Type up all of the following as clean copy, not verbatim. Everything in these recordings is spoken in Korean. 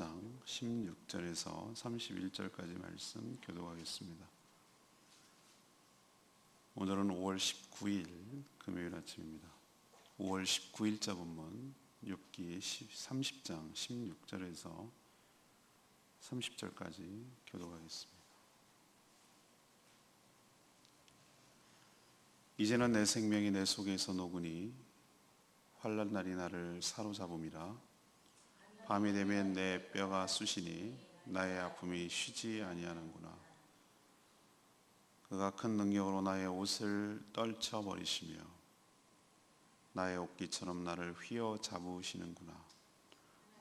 30장 16절에서 31절까지 말씀 교독하겠습니다. 오늘은 5월 19일 금요일 아침입니다. 5월 19일자 본문 욥기 30장 16절에서 30절까지 교독하겠습니다. 이제는 내 생명이 내 속에서 녹으니 환난 날이 나를 사로잡음이라. 밤이 되면 내 뼈가 쑤시니 나의 아픔이 쉬지 아니하는구나. 그가 큰 능력으로 나의 옷을 떨쳐버리시며 나의 옷깃처럼 나를 휘어잡으시는구나.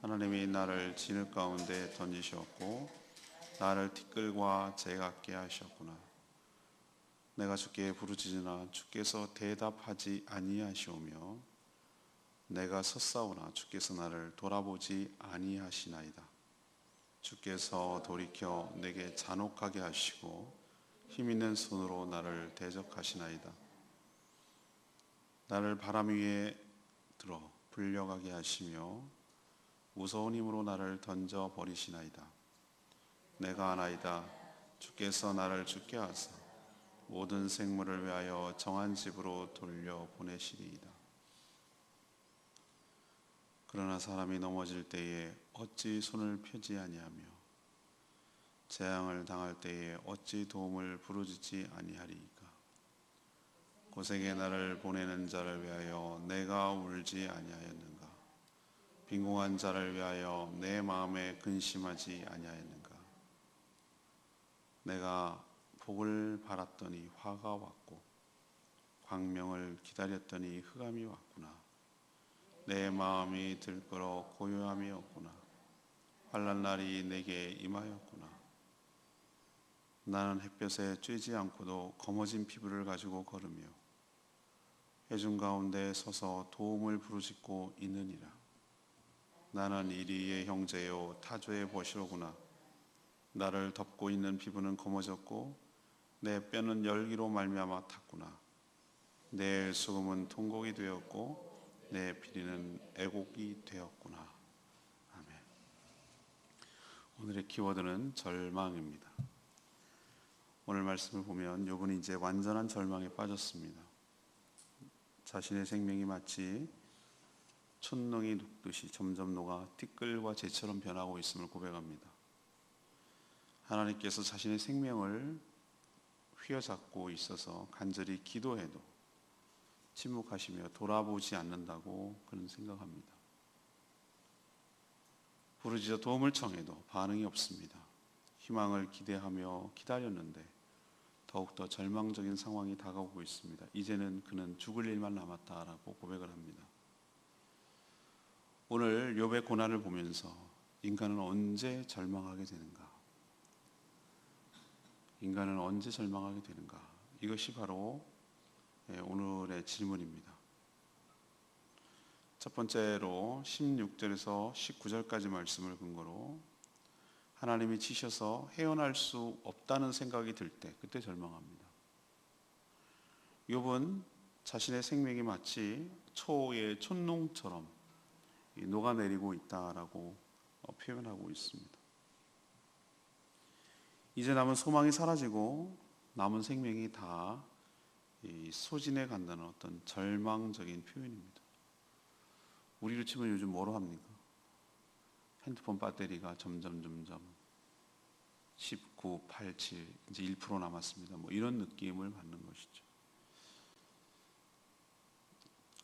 하나님이 나를 진흙 가운데 던지셨고 나를 티끌과 재같게 하셨구나. 내가 주께 부르짖으나 주께서 대답하지 아니하시오며 내가 섰사오나 주께서 나를 돌아보지 아니하시나이다. 주께서 돌이켜 내게 잔혹하게 하시고 힘있는 손으로 나를 대적하시나이다. 나를 바람 위에 들어 불려가게 하시며 무서운 힘으로 나를 던져버리시나이다. 내가 아나이다. 주께서 나를 죽게 하사 모든 생물을 위하여 정한 집으로 돌려보내시리이다. 그러나 사람이 넘어질 때에 어찌 손을 펴지 아니하며 재앙을 당할 때에 어찌 도움을 부르짖지 아니하리이까. 고생에 나를 보내는 자를 위하여 내가 울지 아니하였는가. 빈궁한 자를 위하여 내 마음에 근심하지 아니하였는가. 내가 복을 바랐더니 화가 왔고 광명을 기다렸더니 흑암이 왔구나. 내 마음이 들끓어 고요함이 없구나. 환난 날이 내게 임하였구나. 나는 햇볕에 쬐지 않고도 검어진 피부를 가지고 걸으며 회중 가운데 서서 도움을 부르짖고 있느니라. 나는 이리의 형제요 타조의 벗이로구나. 나를 덮고 있는 피부는 검어졌고 내 뼈는 열기로 말미암아 탔구나. 내 수금은 통곡이 되었고 내 피리는 애곡이 되었구나. 아멘. 오늘의 키워드는 절망입니다. 오늘 말씀을 보면 욥은 이제 완전한 절망에 빠졌습니다. 자신의 생명이 마치 촛농이 녹듯이 점점 녹아 티끌과 재처럼 변하고 있음을 고백합니다. 하나님께서 자신의 생명을 휘어잡고 있어서 간절히 기도해도 침묵하시며 돌아보지 않는다고 그는 생각합니다. 부르짖어 도움을 청해도 반응이 없습니다. 희망을 기대하며 기다렸는데 더욱더 절망적인 상황이 다가오고 있습니다. 이제는 그는 죽을 일만 남았다라고 고백을 합니다. 오늘 욥의 고난을 보면서 인간은 언제 절망하게 되는가? 인간은 언제 절망하게 되는가? 이것이 바로 오늘의 질문입니다. 첫 번째로 16절에서 19절까지 말씀을 근거로 하나님이 치셔서 헤어날 수 없다는 생각이 들 때 그때 절망합니다. 욥은 자신의 생명이 마치 초의 촛농처럼 녹아내리고 있다라고 표현하고 있습니다. 이제 남은 소망이 사라지고 남은 생명이 다 소진해 간다는 어떤 절망적인 표현입니다. 우리로 치면 요즘 뭐로 합니까? 핸드폰 배터리가 점점 19, 87, 이제 1% 남았습니다. 뭐 이런 느낌을 받는 것이죠.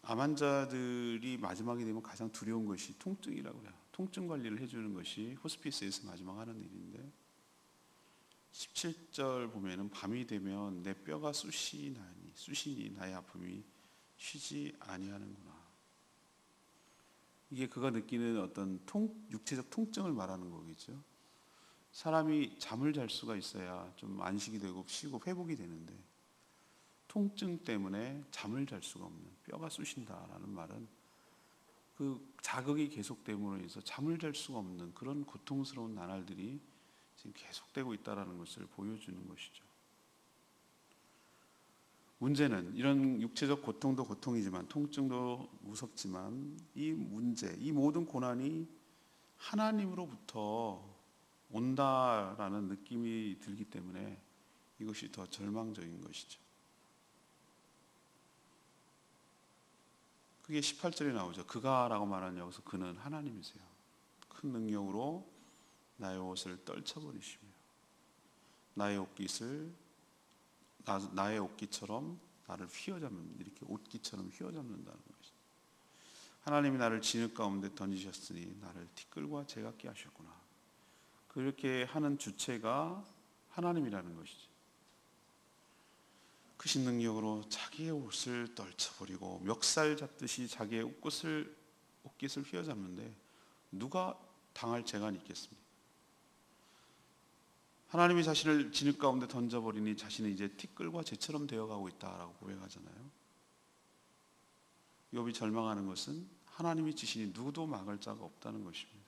암 환자들이 마지막이 되면 가장 두려운 것이 통증이라고 해요. 통증 관리를 해주는 것이 호스피스에서 마지막 하는 일인데 17절 보면은 밤이 되면 내 뼈가 쑤시니 나의 아픔이 쉬지 아니하는구나. 이게 그가 느끼는 어떤 육체적 통증을 말하는 거겠죠. 사람이 잠을 잘 수가 있어야 좀 안식이 되고 쉬고 회복이 되는데 통증 때문에 잠을 잘 수가 없는, 뼈가 쑤신다라는 말은 그 자극이 계속됨으로 인해서 잠을 잘 수가 없는 그런 고통스러운 나날들이 지금 계속되고 있다는 것을 보여주는 것이죠. 문제는 이런 육체적 고통도 고통이지만 통증도 무섭지만 이 문제, 이 모든 고난이 하나님으로부터 온다라는 느낌이 들기 때문에 이것이 더 절망적인 것이죠. 그게 18절에 나오죠. 그가라고 말하는 여기서 그는 하나님이세요. 큰 능력으로 나의 옷을 떨쳐버리시며 나의 옷깃처럼 나를 휘어잡는, 이렇게 옷깃처럼 휘어잡는다는 것이죠. 하나님이 나를 진흙 가운데 던지셨으니 나를 티끌과 제각기 하셨구나. 그렇게 하는 주체가 하나님이라는 것이죠. 크신 능력으로 자기의 옷을 떨쳐버리고 멱살 잡듯이 자기의 옷깃을 휘어잡는데 누가 당할 재간이 있겠습니까? 하나님이 자신을 진흙 가운데 던져버리니 자신은 이제 티끌과 재처럼 되어가고 있다라고 고백하잖아요. 욥이 절망하는 것은 하나님이 지시니 누구도 막을 자가 없다는 것입니다.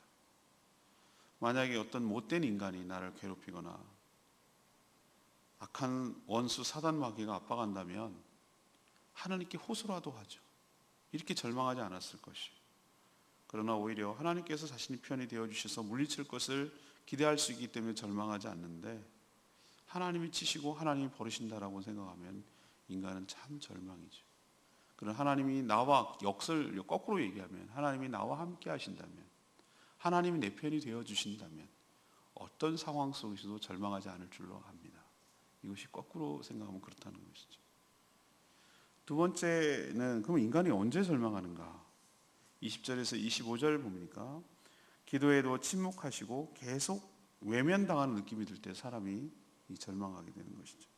만약에 어떤 못된 인간이 나를 괴롭히거나 악한 원수 사단 마귀가 압박한다면 하나님께 호소라도 하죠. 이렇게 절망하지 않았을 것이에요. 그러나 오히려 하나님께서 자신이 편이 되어주셔서 물리칠 것을 기대할 수 있기 때문에 절망하지 않는데 하나님이 치시고 하나님이 버리신다라고 생각하면 인간은 참 절망이죠. 그러나 하나님이 나와 역설 거꾸로 얘기하면 하나님이 나와 함께 하신다면 하나님이 내 편이 되어주신다면 어떤 상황 속에서도 절망하지 않을 줄로 압니다. 이것이 거꾸로 생각하면 그렇다는 것이죠. 두 번째는 그럼 인간이 언제 절망하는가? 20절에서 25절 보니까 기도에도 침묵하시고 계속 외면당하는 느낌이 들 때 사람이 절망하게 되는 것이죠.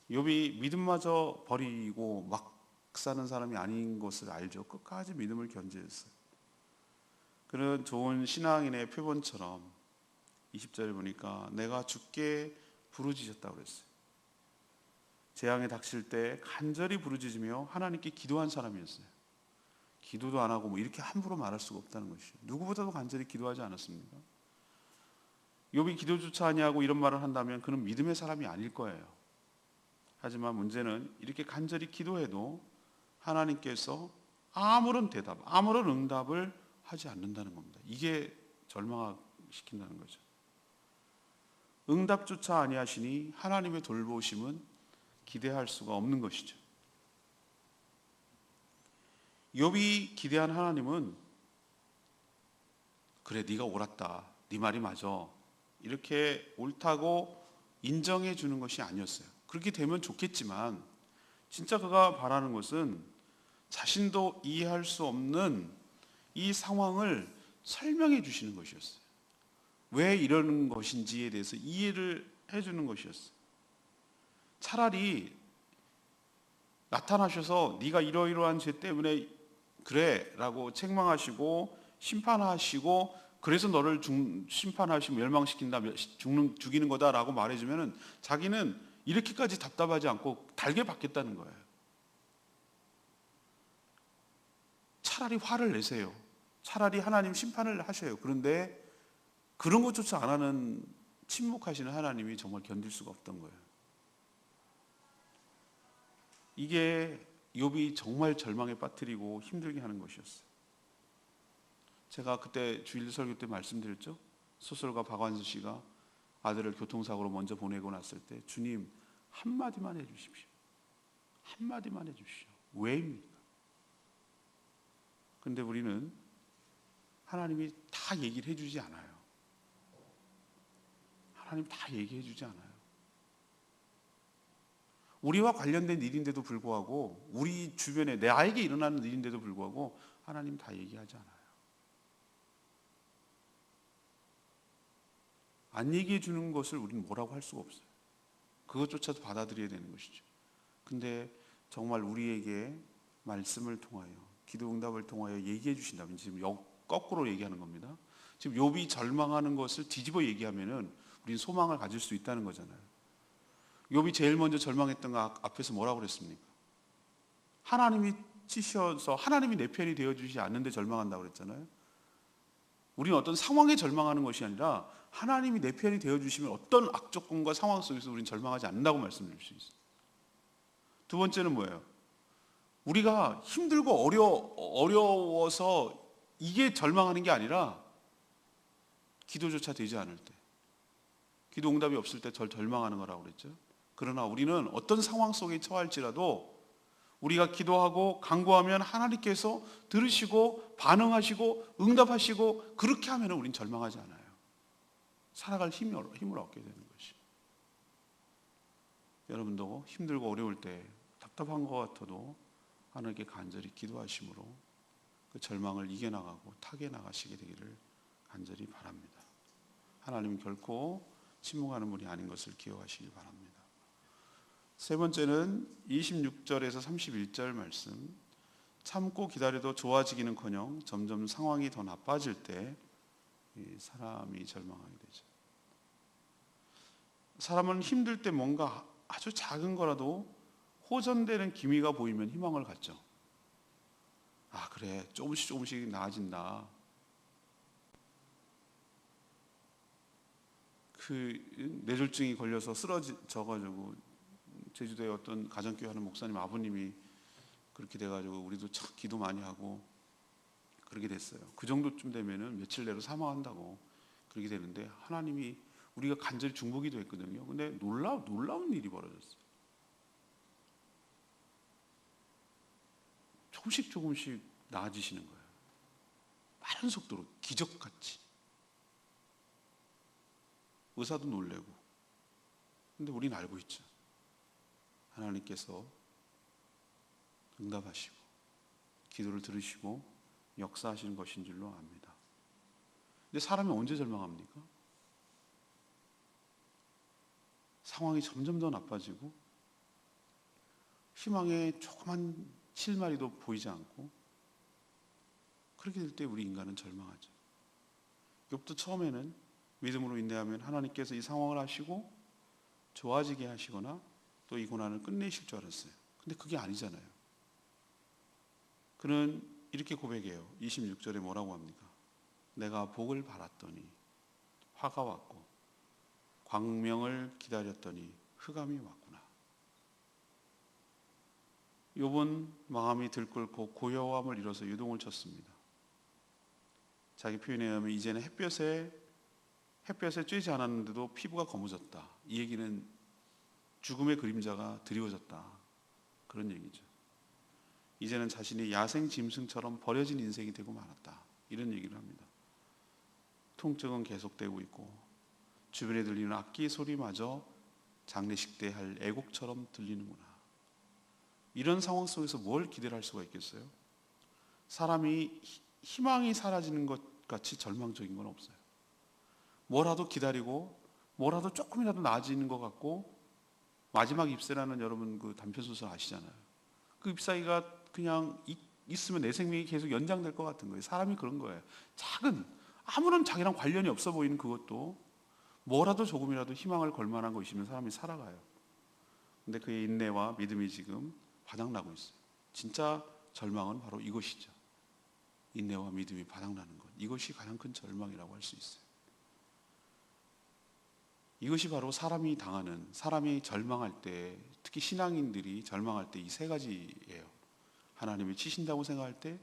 욥이 믿음마저 버리고 막 사는 사람이 아닌 것을 알죠. 끝까지 믿음을 견지했어요. 그런 좋은 신앙인의 표본처럼 20절에 보니까 내가 주께 부르짖었다고 그랬어요. 재앙에 닥칠 때 간절히 부르짖으며 하나님께 기도한 사람이었어요. 기도도 안 하고 이렇게 함부로 말할 수가 없다는 것이죠. 누구보다도 간절히 기도하지 않았습니까? 욥이 기도조차 아니하고 이런 말을 한다면 그는 믿음의 사람이 아닐 거예요. 하지만 문제는 이렇게 간절히 기도해도 하나님께서 아무런 대답, 아무런 응답을 하지 않는다는 겁니다. 이게 절망시킨다는 거죠. 응답조차 아니하시니 하나님의 돌보심은 기대할 수가 없는 것이죠. 욥이 기대한 하나님은 그래 네가 옳았다, 네 말이 맞아, 이렇게 옳다고 인정해 주는 것이 아니었어요. 그렇게 되면 좋겠지만 진짜 그가 바라는 것은 자신도 이해할 수 없는 이 상황을 설명해 주시는 것이었어요. 왜 이러는 것인지에 대해서 이해를 해주는 것이었어요. 차라리 나타나셔서 네가 이러이러한 죄 때문에 그래 라고 책망하시고 심판하시고 그래서 너를 심판하시고 멸망시킨다, 죽이는 거다 라고 말해주면 자기는 이렇게까지 답답하지 않고 달게 받겠다는 거예요. 차라리 화를 내세요. 차라리 하나님 심판을 하셔요. 그런데 그런 것조차 안 하는 침묵하시는 하나님이 정말 견딜 수가 없던 거예요. 이게 욥이 정말 절망에 빠뜨리고 힘들게 하는 것이었어요. 제가 그때 주일 설교 때 말씀드렸죠. 소설가 박완수 씨가 아들을 교통사고로 먼저 보내고 났을 때 주님 한마디만 해주십시오. 한마디만 해주십시오. 왜입니까? 그런데 우리는 하나님이 다 얘기를 해주지 않아요. 하나님 다 얘기해 주지 않아요. 우리와 관련된 일인데도 불구하고 우리 주변에 나에게 일어나는 일인데도 불구하고 하나님 다 얘기하지 않아요. 안 얘기해 주는 것을 우리는 뭐라고 할 수가 없어요. 그것조차도 받아들여야 되는 것이죠. 근데 정말 우리에게 말씀을 통하여 기도 응답을 통하여 얘기해 주신다면 지금 거꾸로 얘기하는 겁니다. 지금 욥이 절망하는 것을 뒤집어 얘기하면은 우리는 소망을 가질 수 있다는 거잖아요. 욥이 제일 먼저 절망했던 거 앞에서 뭐라고 그랬습니까? 하나님이 치셔서 하나님이 내 편이 되어주지 않는데 절망한다고 그랬잖아요. 우리는 어떤 상황에 절망하는 것이 아니라 하나님이 내 편이 되어주시면 어떤 악조건과 상황 속에서 우리는 절망하지 않는다고 말씀드릴 수 있어요. 두 번째는 뭐예요? 우리가 힘들고 어려워서 이게 절망하는 게 아니라 기도조차 되지 않을 때, 기도 응답이 없을 때 절망하는 거라고 그랬죠. 그러나 우리는 어떤 상황 속에 처할지라도 우리가 기도하고 간구하면 하나님께서 들으시고 반응하시고 응답하시고, 그렇게 하면 우린 절망하지 않아요. 살아갈 힘을 얻게 되는 것이. 여러분도 힘들고 어려울 때 답답한 것 같아도 하나님께 간절히 기도하심으로 그 절망을 이겨나가고 타개나가시게 되기를 간절히 바랍니다. 하나님은 결코 침묵하는 분이 아닌 것을 기억하시기 바랍니다. 세 번째는 26절에서 31절 말씀. 참고 기다려도 좋아지기는커녕 점점 상황이 더 나빠질 때 사람이 절망하게 되죠. 사람은 힘들 때 뭔가 아주 작은 거라도 호전되는 기미가 보이면 희망을 갖죠. 아, 그래, 조금씩 나아진다. 그 뇌졸중이 걸려서 쓰러져가지고 제주도에 어떤 가정교회 하는 목사님 아버님이 그렇게 돼가지고 우리도 참 기도 많이 하고 그렇게 됐어요. 그 정도쯤 되면은 며칠 내로 사망한다고 그렇게 되는데, 하나님이 우리가 간절히 중보기도 했거든요. 근데 놀라운 일이 벌어졌어요. 조금씩 나아지시는 거예요. 빠른 속도로, 기적같이. 의사도 놀래고. 근데 우리는 알고 있죠. 하나님께서 응답하시고 기도를 들으시고 역사하시는 것인 줄로 압니다. 근데 사람이 언제 절망합니까? 상황이 점점 더 나빠지고 희망의 조그만 실마리도 보이지 않고, 그렇게 될 때 우리 인간은 절망하죠. 욥도 처음에는 믿음으로 인내하면 하나님께서 이 상황을 하시고 좋아지게 하시거나 또 이 고난을 끝내실 줄 알았어요. 근데 그게 아니잖아요. 그는 이렇게 고백해요. 26절에 뭐라고 합니까? 내가 복을 바랐더니 화가 왔고 광명을 기다렸더니 흑암이 왔구나. 욥은 마음이 들끓고 고요함을 잃어서 유동을 쳤습니다. 자기 표현에 의하면 이제는 햇볕에 쬐지 않았는데도 피부가 검어졌다. 이 얘기는 죽음의 그림자가 드리워졌다, 그런 얘기죠. 이제는 자신이 야생 짐승처럼 버려진 인생이 되고 말았다, 이런 얘기를 합니다. 통증은 계속되고 있고 주변에 들리는 악기 소리마저 장례식 때 할 애곡처럼 들리는구나. 이런 상황 속에서 뭘 기대를 할 수가 있겠어요? 사람이 희망이 사라지는 것 같이 절망적인 건 없어요. 뭐라도 기다리고 뭐라도 조금이라도 나아지는 것 같고, 마지막 잎새라는 여러분 그 단편소설 아시잖아요. 그 잎사귀가 그냥 있으면 내 생명이 계속 연장될 것 같은 거예요. 사람이 그런 거예요. 작은, 아무런 자기랑 관련이 없어 보이는 그것도 뭐라도 조금이라도 희망을 걸 만한 거 있으면 사람이 살아가요. 근데 그의 인내와 믿음이 지금 바닥나고 있어요. 진짜 절망은 바로 이것이죠. 인내와 믿음이 바닥나는 것. 이것이 가장 큰 절망이라고 할 수 있어요. 이것이 바로 사람이 절망할 때, 특히 신앙인들이 절망할 때 이 세 가지예요. 하나님이 치신다고 생각할 때,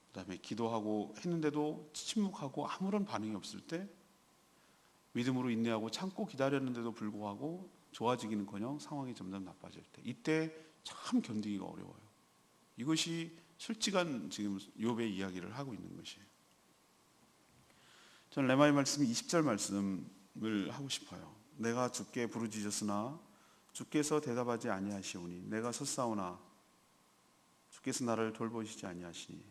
그 다음에 기도하고 했는데도 침묵하고 아무런 반응이 없을 때, 믿음으로 인내하고 참고 기다렸는데도 불구하고 좋아지기는커녕 상황이 점점 나빠질 때, 이때 참 견디기가 어려워요. 이것이 솔직한 지금 욥의 이야기를 하고 있는 것이에요. 저는 레마의 말씀 20절 말씀을 하고 싶어요. 내가 주께 부르짖었으나 주께서 대답하지 아니하시오니 내가 섰사오나 주께서 나를 돌보시지 아니하시니.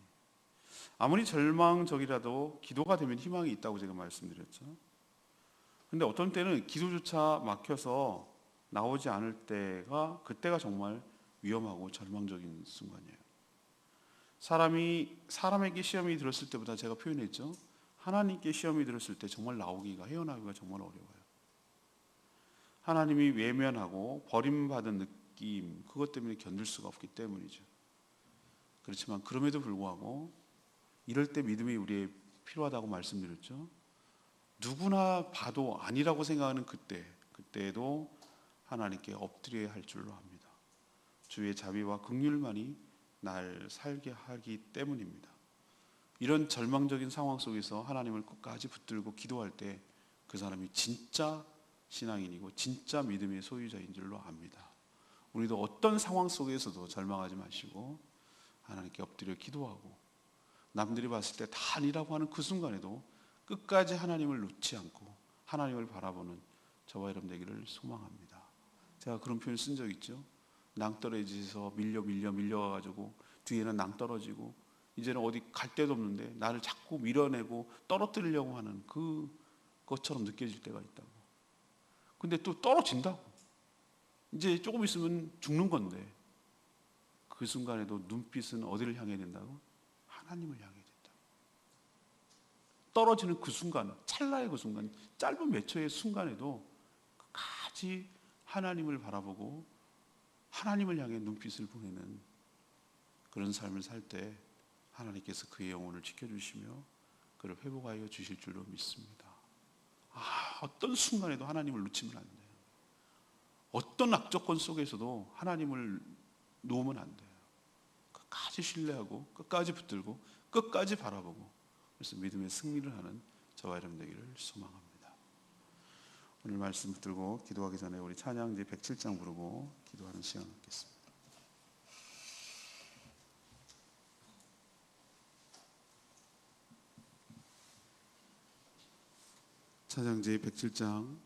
아무리 절망적이라도 기도가 되면 희망이 있다고 제가 말씀드렸죠. 근데 어떤 때는 기도조차 막혀서 나오지 않을 때가, 그때가 정말 위험하고 절망적인 순간이에요. 사람에게 시험이 들었을 때보다, 제가 표현했죠, 하나님께 시험이 들었을 때 정말 헤어나오기가 정말 어려워요. 하나님이 외면하고 버림받은 느낌, 그것 때문에 견딜 수가 없기 때문이죠. 그렇지만 그럼에도 불구하고 이럴 때 믿음이 우리의 필요하다고 말씀드렸죠. 누구나 봐도 아니라고 생각하는 그때에도 하나님께 엎드려야 할 줄로 압니다. 주의 자비와 긍휼만이 날 살게 하기 때문입니다. 이런 절망적인 상황 속에서 하나님을 끝까지 붙들고 기도할 때 그 사람이 진짜 신앙인이고 진짜 믿음의 소유자인 줄로 압니다. 우리도 어떤 상황 속에서도 절망하지 마시고 하나님께 엎드려 기도하고 남들이 봤을 때 다 아니라고 하는 그 순간에도 끝까지 하나님을 놓지 않고 하나님을 바라보는 저와 여러분 되기를 소망합니다. 제가 그런 표현을 쓴 적 있죠. 낭떠러지에서 밀려가지고 뒤에는 낭떠러지고 이제는 어디 갈 데도 없는데 나를 자꾸 밀어내고 떨어뜨리려고 하는 그것처럼 느껴질 때가 있다고. 근데 또 떨어진다고. 이제 조금 있으면 죽는 건데 그 순간에도 눈빛은 어디를 향해 된다고? 하나님을 향해 된다. 떨어지는 그 순간, 찰나의 그 순간, 짧은 몇 초의 순간에도 끝까지 하나님을 바라보고 하나님을 향해 눈빛을 보내는 그런 삶을 살 때 하나님께서 그의 영혼을 지켜주시며 그를 회복하여 주실 줄로 믿습니다. 어떤 순간에도 하나님을 놓치면 안 돼요. 어떤 악조건 속에서도 하나님을 놓으면 안 돼요. 끝까지 신뢰하고 끝까지 붙들고 끝까지 바라보고 그래서 믿음의 승리를 하는 저와 여러분 되기를 소망합니다. 오늘 말씀 붙들고 기도하기 전에 우리 찬양지 107장 부르고 기도하는 시간 갖겠습니다. 찬양지 107장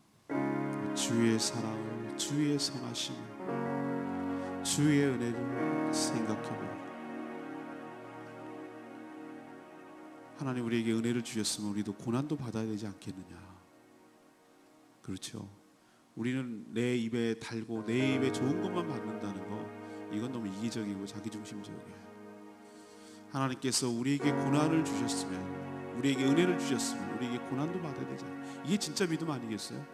주의 사랑을 주의 선하심을 주의 은혜를 생각해보라. 하나님 우리에게 은혜를 주셨으면 우리도 고난도 받아야 되지 않겠느냐. 그렇죠. 우리는 내 입에 달고 내 입에 좋은 것만 받는다는 거 이건 너무 이기적이고 자기중심적이에요. 하나님께서 우리에게 고난을 주셨으면 우리에게 은혜를 주셨으면 우리에게 고난도 받아야 되지 않아요. 이게 진짜 믿음 아니겠어요?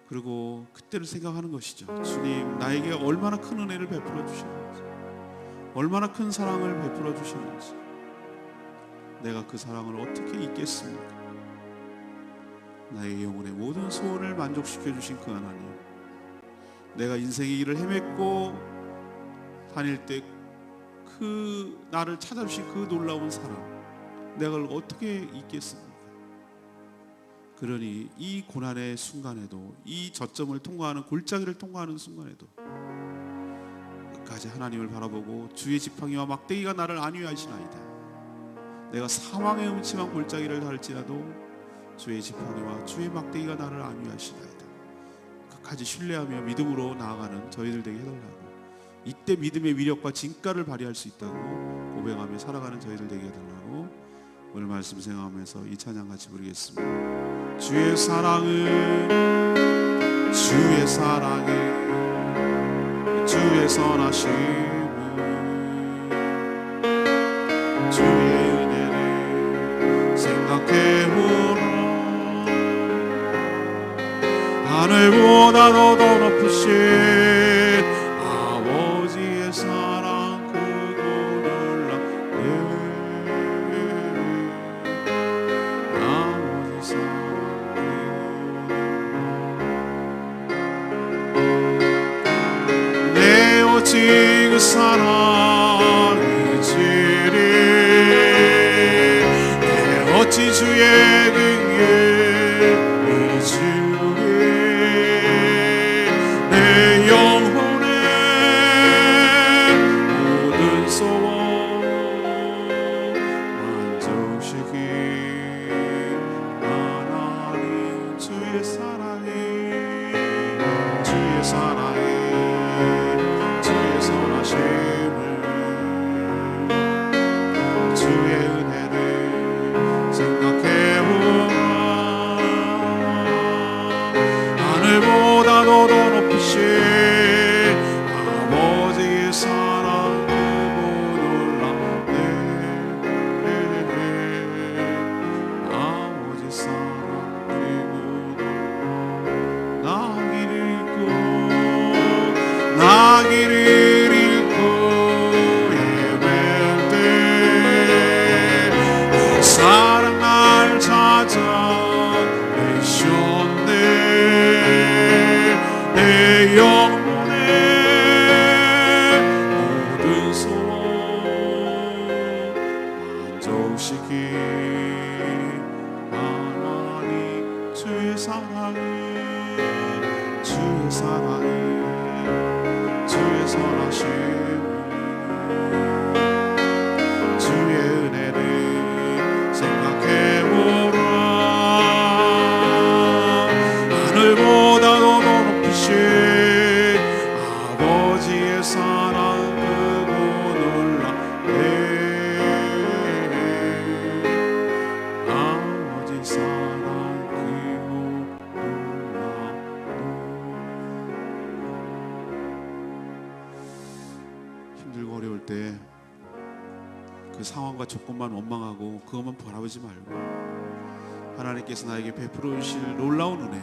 그리고 그때를 생각하는 것이죠. 주님 나에게 얼마나 큰 은혜를 베풀어 주셨는지 얼마나 큰 사랑을 베풀어 주셨는지 내가 그 사랑을 어떻게 잊겠습니까? 나의 영혼의 모든 소원을 만족시켜 주신 그 하나님, 내가 인생의 길을 헤맸고 다닐 때 그 나를 찾아주신 그 놀라운 사랑 내가 그걸 어떻게 잊겠습니까? 그러니 이 고난의 순간에도 이 저점을 통과하는 골짜기를 통과하는 순간에도 끝까지 하나님을 바라보고 주의 지팡이와 막대기가 나를 안위하시나이다. 내가 사망의 음침한 골짜기를 닿을지라도 주의 지팡이와 주의 막대기가 나를 안위하시나이다. 끝까지 신뢰하며 믿음으로 나아가는 저희들 되게 해달라고, 이때 믿음의 위력과 진가를 발휘할 수 있다고 고백하며 살아가는 저희들 되게 해달라고 오늘 말씀 생각하면서 이 찬양 같이 부르겠습니다. 주의 사랑은 주의 사랑은 주의 선하심은 주의 은혜를 생각해보라. 하늘보다도 더 높으신 아버지의 사랑 크고 놀랍네. 아버지 사랑 내 오직 그 사랑이지리. 내 어찌 주의 능력 이주리. 내 영혼의 모든 소원 만족시킨 하나님. 주의 사랑이 주의 사랑이 주의 선하심을 주의 은혜를 생각해보라. 하늘보다도 더 높으신 아버지의 사랑 크고 놀랍네. 아버지 사랑 크고 나 길을 잃고 나 길을 잃고 헤맬 때 이 사랑 날 찾아 내셨네. 내 영혼의 모든 소원 사랑이 주의 사랑이 주의 선하심이 주의 은혜를 생각해보라. 하늘보다도 더 높으신 아버지의 사랑 크고 놀랍네. 아버지 사랑 크고 놀랍네. 힘들고 어려울 때 그 상황과 조건만 원망하고 그것만 바라보지 말고 하나님께서 나에게 베풀어 주실 놀라운 은혜,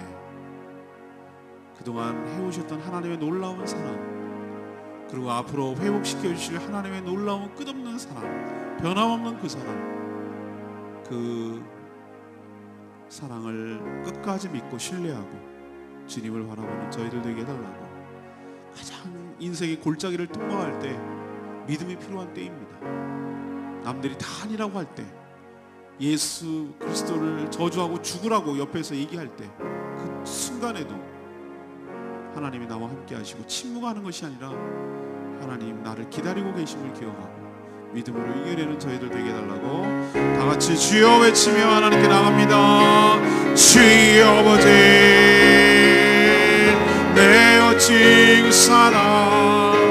그동안 해오셨던 하나님의 놀라운 사랑, 그리고 앞으로 회복시켜 주실 하나님의 놀라운 끝없는 사랑, 변함없는 그 사랑, 그 사랑을 끝까지 믿고 신뢰하고 주님을 바라보는 저희들 되게 해달라고. 가장 인생의 골짜기를 통과할 때 믿음이 필요한 때입니다. 남들이 다 아니라고 할 때, 예수 그리스도를 저주하고 죽으라고 옆에서 얘기할 때, 그 순간에도 하나님이 나와 함께 하시고 침묵하는 것이 아니라 하나님 나를 기다리고 계심을 기억하고 믿음으로 이겨내는 저희들 되게 해달라고. 다 같이 주여 외치며 하나님께 나갑니다. 주여 아버지, 내 어찌 그 사랑이지리,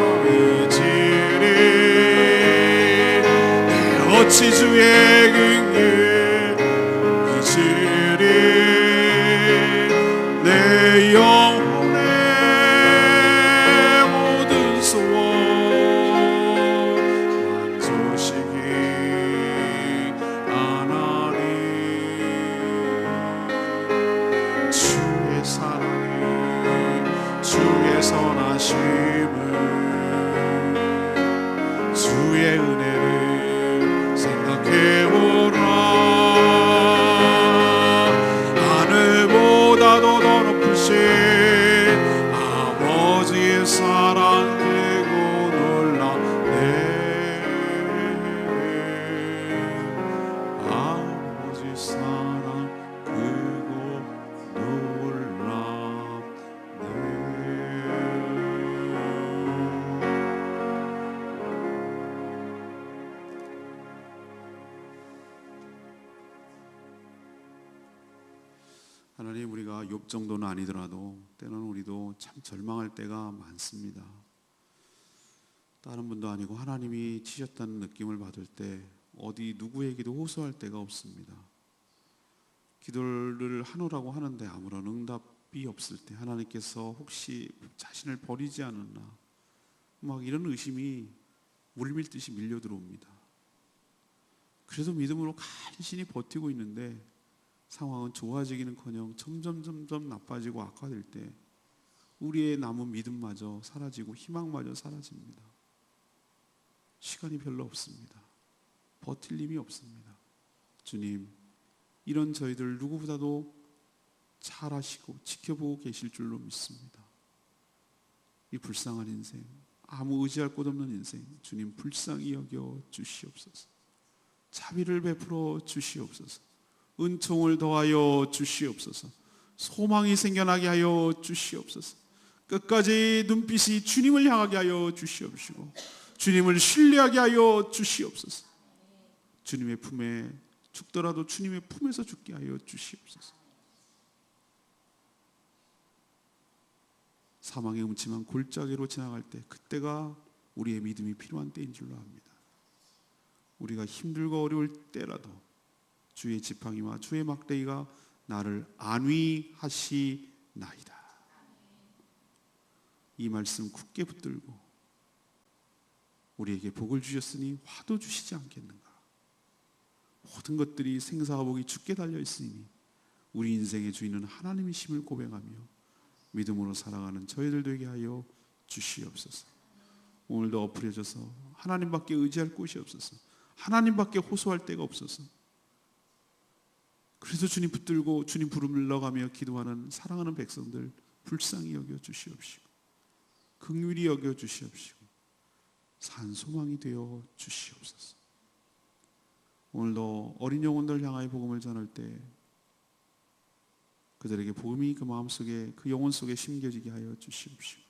내 어찌 주의 긍휼이지리, 내 영혼의 모든 소원 만족시키 하나님. 주의 사랑이 주의 선하심을 주의 은혜를 생각해보라. 하늘보다도 더 높으신 아버지의 사랑 크고 놀랍네. 아버지 사랑 크고 놀랍네. 하나님, 우리가 욥 정도는 아니더라도 때로는 우리도 참 절망할 때가 많습니다. 다른 분도 아니고 하나님이 치셨다는 느낌을 받을 때 어디 누구에게도 호소할 데가 없습니다. 기도를 하노라고 하는데 아무런 응답이 없을 때 하나님께서 혹시 자신을 버리지 않았나, 막 이런 의심이 물밀듯이 밀려 들어옵니다. 그래도 믿음으로 간신히 버티고 있는데 상황은 좋아지기는커녕 점점 나빠지고 악화될 때 우리의 남은 믿음마저 사라지고 희망마저 사라집니다. 시간이 별로 없습니다. 버틸 힘이 없습니다. 주님, 이런 저희들 누구보다도 잘 아시고 지켜보고 계실 줄로 믿습니다. 이 불쌍한 인생, 아무 의지할 곳 없는 인생, 주님 불쌍히 여겨 주시옵소서. 자비를 베풀어 주시옵소서. 은총을 더하여 주시옵소서. 소망이 생겨나게 하여 주시옵소서. 끝까지 눈빛이 주님을 향하게 하여 주시옵시고 주님을 신뢰하게 하여 주시옵소서. 주님의 품에 죽더라도 주님의 품에서 죽게 하여 주시옵소서. 사망의 음침한 골짜기로 지나갈 때, 그때가 우리의 믿음이 필요한 때인 줄로 압니다. 우리가 힘들고 어려울 때라도 주의 지팡이와 주의 막대기가 나를 안위하시나이다. 이 말씀 굳게 붙들고 우리에게 복을 주셨으니 화도 주시지 않겠는가. 모든 것들이 생사화복이 주께 달려있으니 우리 인생의 주인은 하나님이심을 고백하며 믿음으로 살아가는 저희들 되게 하여 주시옵소서. 오늘도 엎드려져서 하나님밖에 의지할 곳이 없어서, 하나님밖에 호소할 데가 없어서, 그래서 주님 붙들고 주님 부르러가며 기도하는 사랑하는 백성들 불쌍히 여겨 주시옵시고 긍휼히 여겨 주시옵시고 산소망이 되어 주시옵소서. 오늘도 어린 영혼들 향하여 복음을 전할 때 그들에게 복음이 그 마음속에 그 영혼 속에 심겨지게 하여 주시옵시고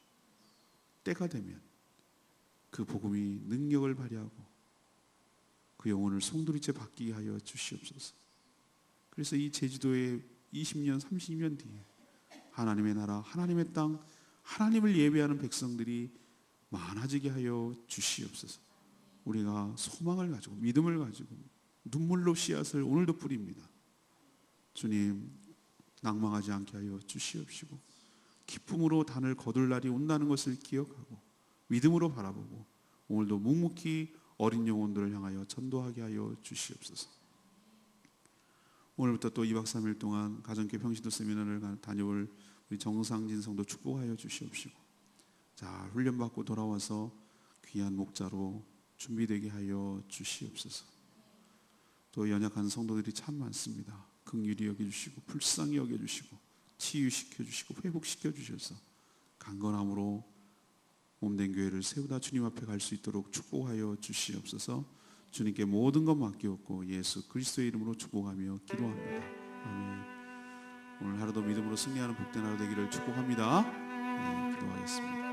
때가 되면 그 복음이 능력을 발휘하고 그 영혼을 송두리째 바뀌게 하여 주시옵소서. 그래서 이 제주도에 20년 30년 뒤에 하나님의 나라 하나님의 땅 하나님을 예배하는 백성들이 많아지게 하여 주시옵소서. 우리가 소망을 가지고 믿음을 가지고 눈물로 씨앗을 오늘도 뿌립니다. 주님 낭망하지 않게 하여 주시옵시고 기쁨으로 단을 거둘 날이 온다는 것을 기억하고 믿음으로 바라보고 오늘도 묵묵히 어린 영혼들을 향하여 전도하게 하여 주시옵소서. 오늘부터 또 2박 3일 동안 가정교회 평신도 세미나를 다녀올 우리 정상진 성도 축복하여 주시옵시고 자 훈련받고 돌아와서 귀한 목자로 준비되게 하여 주시옵소서. 또 연약한 성도들이 참 많습니다. 긍휼히 여겨주시고 불쌍히 여겨주시고 치유시켜주시고 회복시켜주셔서 강건함으로 몸된 교회를 세우다 주님 앞에 갈 수 있도록 축복하여 주시옵소서. 주님께 모든 것 맡기었고 예수 그리스도의 이름으로 축복하며 기도합니다. 아멘. 오늘 하루도 믿음으로 승리하는 복된 하루 되기를 축복합니다. 네, 기도하겠습니다.